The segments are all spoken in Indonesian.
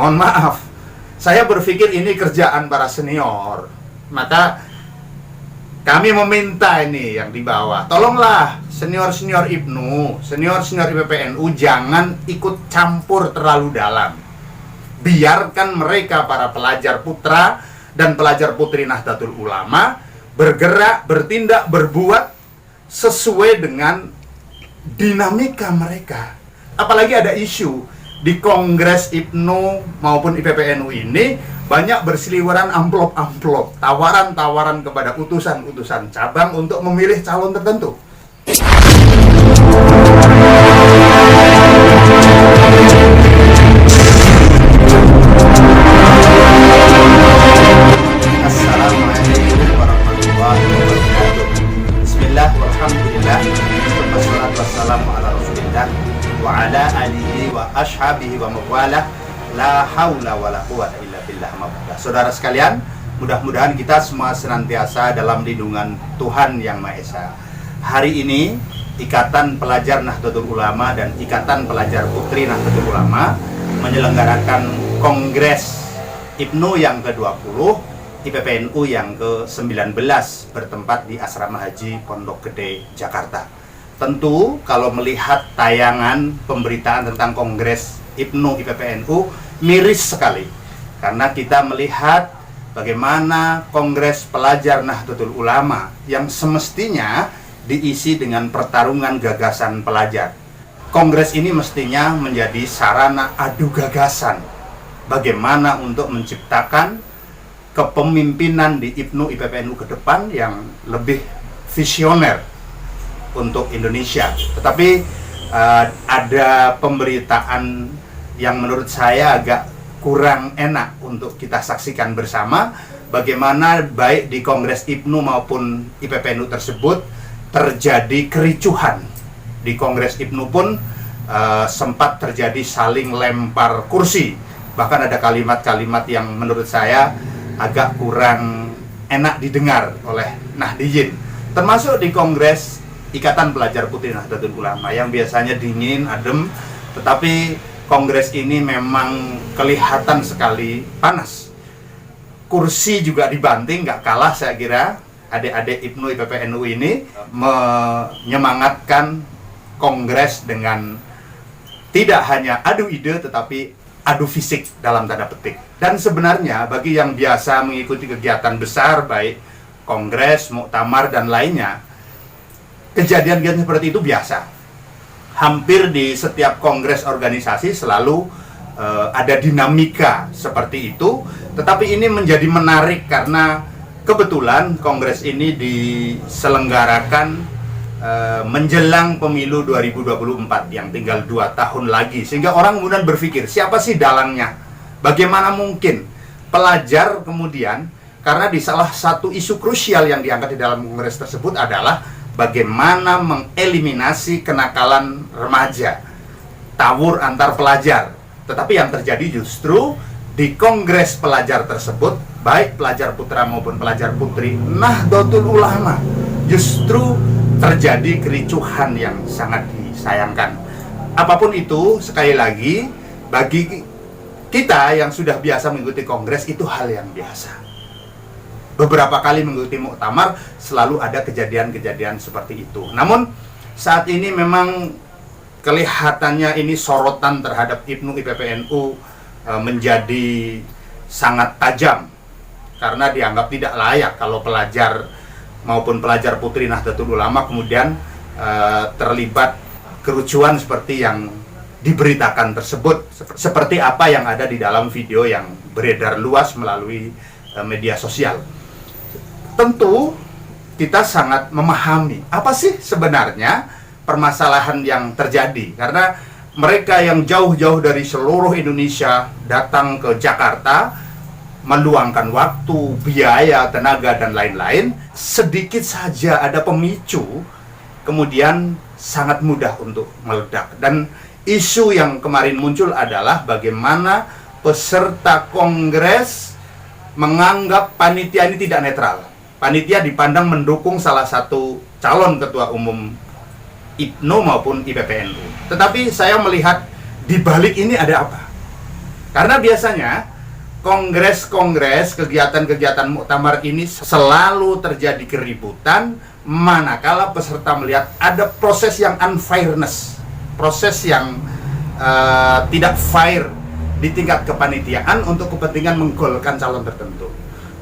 mohon maaf, saya berpikir ini kerjaan para senior. Maka kami meminta ini yang di bawah, tolonglah senior-senior IPNU, senior-senior IPPNU jangan ikut campur terlalu dalam. Biarkan mereka, para pelajar putra dan pelajar putri Nahdlatul Ulama, bergerak, bertindak, berbuat sesuai dengan dinamika mereka. Apalagi ada isu di Kongres IPNU maupun IPPNU ini, banyak berseliweran amplop-amplop, tawaran-tawaran kepada utusan-utusan cabang untuk memilih calon tertentu. Assalamualaikum warahmatullahi wabarakatuh. Bismillah, walhamdulillah, wassalatu wassalamu ala rasulillah wa ala alihi wa ashabihi wa mawalah, la haula wa la quwata illa billah. Saudara sekalian, mudah-mudahan kita semua senantiasa dalam lindungan Tuhan Yang Maha Esa. Hari ini Ikatan Pelajar Nahdlatul Ulama dan Ikatan Pelajar Putri Nahdlatul Ulama menyelenggarakan Kongres IPNU yang ke-20, IPPNU yang ke-19 bertempat di Asrama Haji Pondok Gede, Jakarta. Tentu kalau melihat tayangan pemberitaan tentang Kongres IPNU IPPNU miris sekali, karena kita melihat bagaimana Kongres Pelajar Nahdlatul Ulama yang semestinya diisi dengan pertarungan gagasan pelajar. Kongres ini mestinya menjadi sarana adu gagasan bagaimana untuk menciptakan kepemimpinan di IPNU IPPNU ke depan yang lebih visioner untuk Indonesia. Tetapi ada pemberitaan yang menurut saya agak kurang enak untuk kita saksikan bersama, bagaimana baik di Kongres IPNU maupun IPPNU tersebut terjadi kericuhan. Di Kongres IPNU pun sempat terjadi saling lempar kursi. Bahkan ada kalimat-kalimat yang menurut saya agak kurang enak didengar oleh Nahdiyin. Termasuk di Kongres Ikatan Pelajar Putri Nahdlatul Ulama yang biasanya dingin, adem, tetapi Kongres ini memang kelihatan sekali panas. Kursi juga dibanting, nggak kalah saya kira. Adik-adik IPNU IPPNU ini menyemangatkan Kongres dengan tidak hanya adu ide, tetapi adu fisik dalam tanda petik. Dan sebenarnya bagi yang biasa mengikuti kegiatan besar, baik Kongres, muktamar, dan lainnya, kejadian-kejadian seperti itu biasa. Hampir di setiap kongres organisasi selalu ada dinamika seperti itu. Tetapi ini menjadi menarik karena kebetulan kongres ini diselenggarakan menjelang pemilu 2024 yang tinggal 2 tahun lagi. Sehingga orang kemudian berpikir, siapa sih dalangnya? Bagaimana mungkin pelajar kemudian, karena di salah satu isu krusial yang diangkat di dalam kongres tersebut adalah bagaimana mengeliminasi kenakalan remaja, tawur antar pelajar. Tetapi yang terjadi justru di kongres pelajar tersebut, baik pelajar putra maupun pelajar putri Nahdlatul Ulama, justru terjadi kericuhan yang sangat disayangkan. Apapun itu, sekali lagi, bagi kita yang sudah biasa mengikuti kongres, itu hal yang biasa. Beberapa kali mengikuti muktamar selalu ada kejadian-kejadian seperti itu. Namun saat ini memang kelihatannya ini sorotan terhadap IPNU IPPNU menjadi sangat tajam, karena dianggap tidak layak kalau pelajar maupun pelajar putri Nahdlatul Ulama kemudian terlibat kerucuhan seperti yang diberitakan tersebut, seperti apa yang ada di dalam video yang beredar luas melalui media sosial. Tentu kita sangat memahami apa sih sebenarnya permasalahan yang terjadi, karena mereka yang jauh-jauh dari seluruh Indonesia datang ke Jakarta, meluangkan waktu, biaya, tenaga, dan lain-lain. Sedikit saja ada pemicu, kemudian sangat mudah untuk meledak. Dan isu yang kemarin muncul adalah bagaimana peserta kongres menganggap panitia ini tidak netral. Panitia dipandang mendukung salah satu calon ketua umum IPNU maupun IPPNU. Tetapi saya melihat di balik ini ada apa? Karena biasanya kongres-kongres, kegiatan-kegiatan muktamar ini selalu terjadi keributan manakala peserta melihat ada proses yang unfairness, proses yang tidak fair di tingkat kepanitiaan untuk kepentingan menggolkan calon tertentu.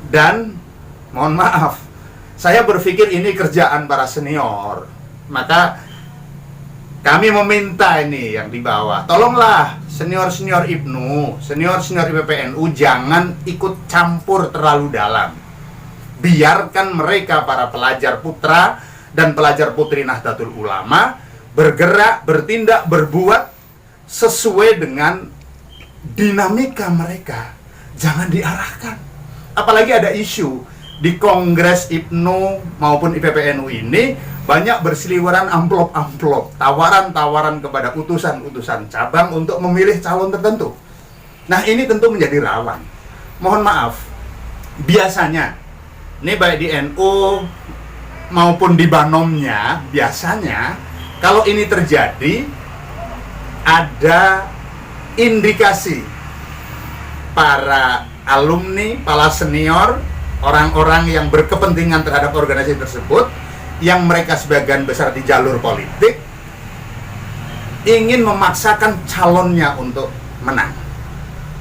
Dan mohon maaf, saya berpikir ini kerjaan para senior. Maka kami meminta ini yang di bawah, tolonglah senior-senior IPNU, senior-senior IPPNU jangan ikut campur terlalu dalam. Biarkan mereka, para pelajar putra dan pelajar putri Nahdlatul Ulama, bergerak, bertindak, berbuat sesuai dengan dinamika mereka. Jangan diarahkan. Apalagi ada isu di Kongres IPNU maupun IPPNU ini, banyak berseliweran amplop-amplop, tawaran-tawaran kepada utusan-utusan cabang untuk memilih calon tertentu. Nah, ini tentu menjadi rawan. Mohon maaf, biasanya, ini baik di NU maupun di Banomnya, biasanya kalau ini terjadi, ada indikasi para alumni, para senior, orang-orang yang berkepentingan terhadap organisasi tersebut, yang mereka sebagian besar di jalur politik, ingin memaksakan calonnya untuk menang.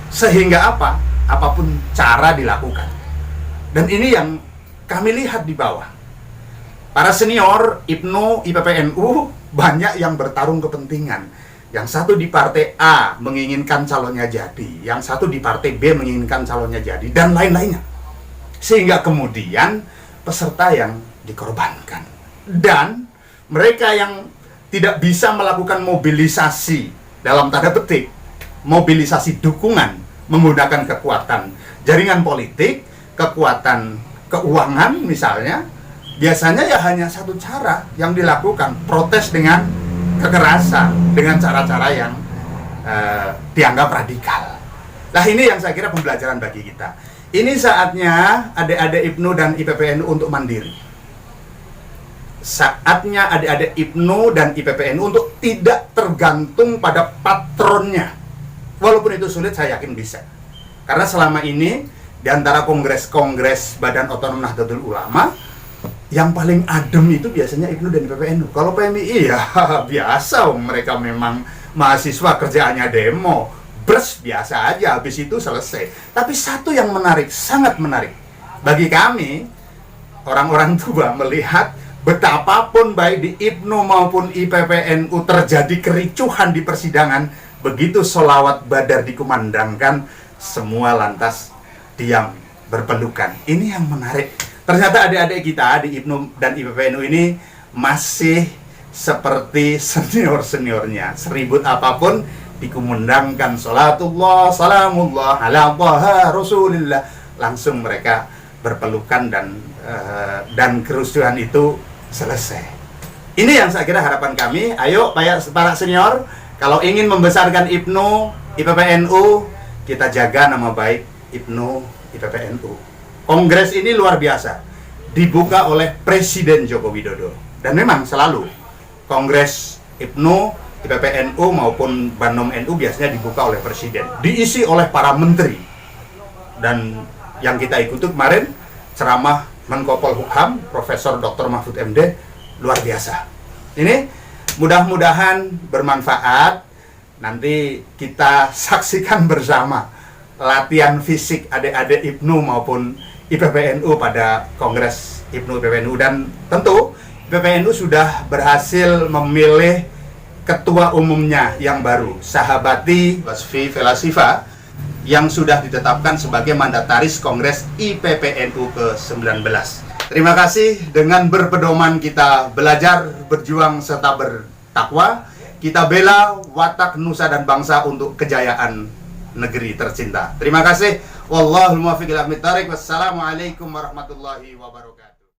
Sehingga apa? Apapun cara dilakukan. Dan ini yang kami lihat di bawah. Para senior IPNU, IPPNU banyak yang bertarung kepentingan. Yang satu di partai A menginginkan calonnya jadi, yang satu di partai B menginginkan calonnya jadi, dan lain-lainnya. Sehingga kemudian peserta yang dikorbankan. Dan mereka yang tidak bisa melakukan mobilisasi, dalam tanda petik, mobilisasi dukungan menggunakan kekuatan jaringan politik, kekuatan keuangan misalnya, biasanya ya hanya satu cara yang dilakukan, protes dengan kekerasan, dengan cara-cara yang dianggap radikal. Nah, ini yang saya kira pembelajaran bagi kita. Ini saatnya adik-adik IPNU dan IPPNU untuk mandiri. Saatnya adik-adik IPNU dan IPPNU untuk tidak tergantung pada patronnya. Walaupun itu sulit, saya yakin bisa. Karena selama ini, di antara kongres-kongres Badan Otonom Nahdlatul Ulama, yang paling adem itu biasanya IPNU dan IPPNU. Kalau PMI, ya biasa, mereka memang mahasiswa kerjaannya demo. Bers biasa aja, habis itu selesai. Tapi satu yang menarik, sangat menarik bagi kami, orang-orang tua, melihat betapapun baik di IPNU maupun IPPNU terjadi kericuhan di persidangan, begitu sholawat badar dikumandangkan, semua lantas diam, berpelukan. Ini yang menarik. Ternyata adik-adik kita di IPNU dan IPPNU ini masih seperti senior-seniornya. Seribut apapun dikumandangkan salatullah, salamullah, ala Taha Rasulillah, langsung mereka berpelukan dan kerusuhan itu selesai. Ini yang saya kira harapan kami. Ayo para senior, kalau ingin membesarkan IPNU, IPPNU, kita jaga nama baik IPNU, IPPNU. Kongres ini luar biasa, dibuka oleh Presiden Joko Widodo. Dan memang selalu Kongres IPNU, IPPNU maupun Banom NU biasanya dibuka oleh Presiden, diisi oleh para menteri. Dan yang kita ikuti kemarin ceramah Menko Polhukam, Profesor Dr. Mahfud MD, luar biasa. Ini mudah-mudahan bermanfaat. Nanti kita saksikan bersama latihan fisik adik-adik IPNU maupun IPPNU pada Kongres IPNU IPPNU. Dan tentu IPPNU sudah berhasil memilih ketua umumnya yang baru, Sahabati Wasfi Velasifa, yang sudah ditetapkan sebagai mandataris Kongres IPPNU ke-19. Terima kasih. Dengan berpedoman kita belajar, berjuang, serta bertakwa, kita bela watak nusa dan bangsa untuk kejayaan negeri tercinta. Terima kasih. Wallahul muwaffiq ila aqwamit thoriq. Wassalamualaikum warahmatullahi wabarakatuh.